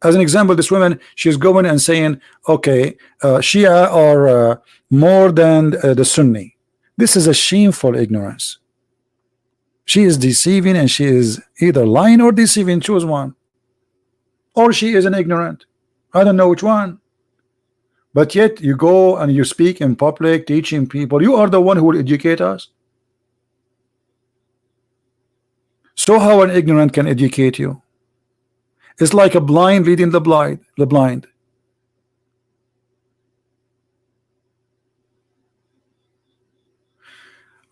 As an example, this woman, she's going and saying, okay, Shia are more than the Sunni. This is a shameful ignorance. She is deceiving, and she is either lying or deceiving. Choose one. Or she is an ignorant. I don't know which one. But yet you go and you speak in public, teaching people. You are the one who will educate us. So how an ignorant can educate you? It's like a blind leading the blind.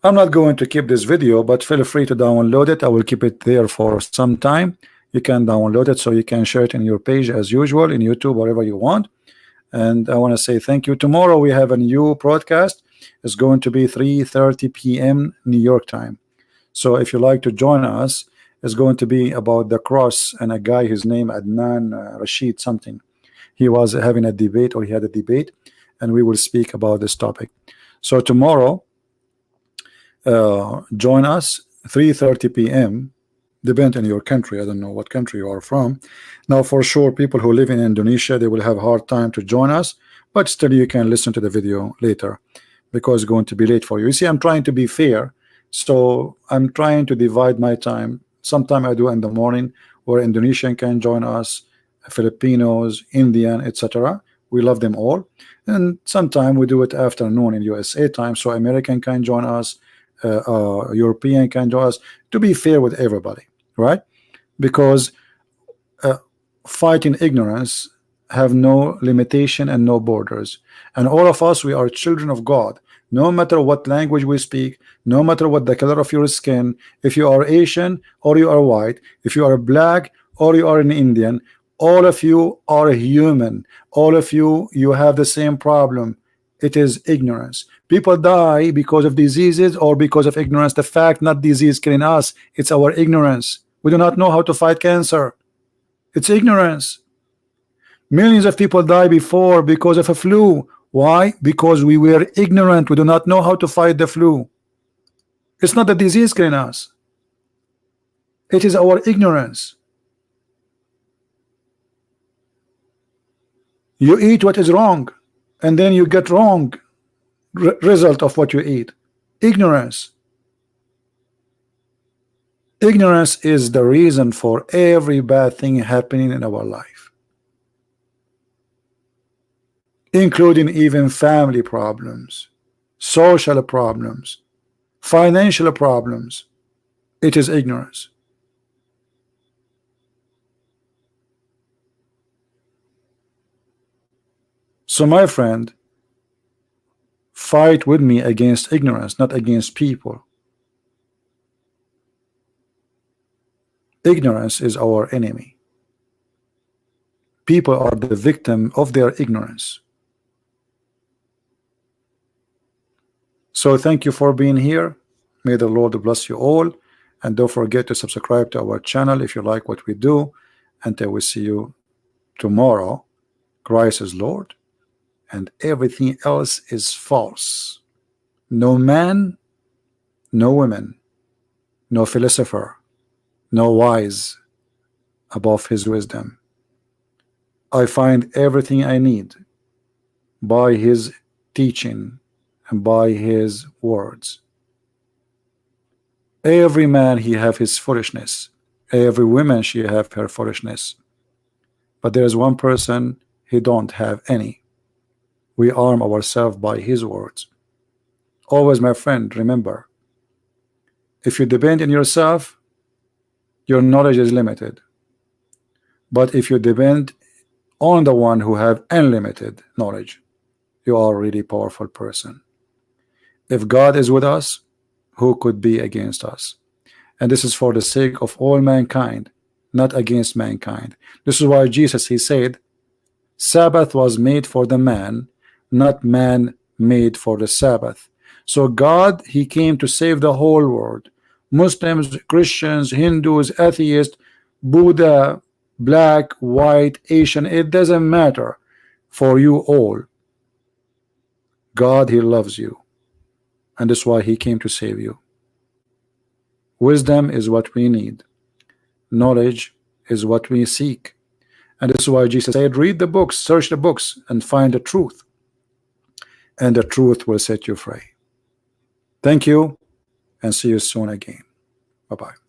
I'm not going to keep this video, but feel free to download it. I will keep it there for some time. You can download it so you can share it in your page as usual, in YouTube, wherever you want. And I want to say thank you. Tomorrow we have a new broadcast. It's going to be 3:30 p.m. New York time. So if you like to join us, it's going to be about the cross and a guy, his name Adnan Rashid something. He was having a debate, or he had a debate, and we will speak about this topic. So tomorrow, join us 3:30 p.m. depend on your country. I don't know what country you are from. Now for sure, people who live in Indonesia, they will have a hard time to join us, but still you can listen to the video later, because it's going to be late for you. You see, I'm trying to be fair, so I'm trying to divide my time. Sometime I do in the morning, where Indonesian can join us, Filipinos, Indian, etc. We love them all. And sometime we do it afternoon in USA time, so American can join us, European can join us, to be fair with everybody, right? Because fighting ignorance have no limitation and no borders, and all of us, we are children of God. No matter what language we speak, no matter what the color of your skin, if you are Asian or you are white, if you are black or you are an Indian, all of you are human. All of you, you have the same problem. It is ignorance. People die because of diseases or because of ignorance. The fact, not disease killing us, it's our ignorance. We do not know how to fight cancer. It's ignorance. Millions of people die before because of a flu. Why? Because we were ignorant. We do not know how to fight the flu. It's not the disease killing us. It is our ignorance. You eat what is wrong, and then you get wrong result of what you eat. Ignorance. Ignorance is the reason for every bad thing happening in our life, including even family problems, social problems, financial problems. It is ignorance. So my friend, fight with me against ignorance, not against people. Ignorance is our enemy. People are the victim of their ignorance. So thank you for being here. May the Lord bless you all, and don't forget to subscribe to our channel if you like what we do. Until we see you tomorrow, Christ is Lord and everything else is false. No man, no woman, no philosopher, no wise above his wisdom. I find everything I need by his teaching and by his words. Every man he have his foolishness, every woman she have her foolishness, but there is one person he don't have any. We arm ourselves by his words. Always, my friend, remember, if you depend on yourself, your knowledge is limited. But if you depend on the one who have unlimited knowledge, you are a really powerful person. If God is with us, who could be against us? And this is for the sake of all mankind, not against mankind. This is why Jesus, he said, Sabbath was made for the man, not man made for the Sabbath. So God, he came to save the whole world. Muslims, Christians, Hindus, atheists, Buddha, black, white, Asian, it doesn't matter. For you all, God, he loves you, and that's why he came to save you. Wisdom is what we need. Knowledge is what we seek. And this is why Jesus said, read the books, search the books, and find the truth. And the truth will set you free. Thank you, and see you soon again. Bye-bye.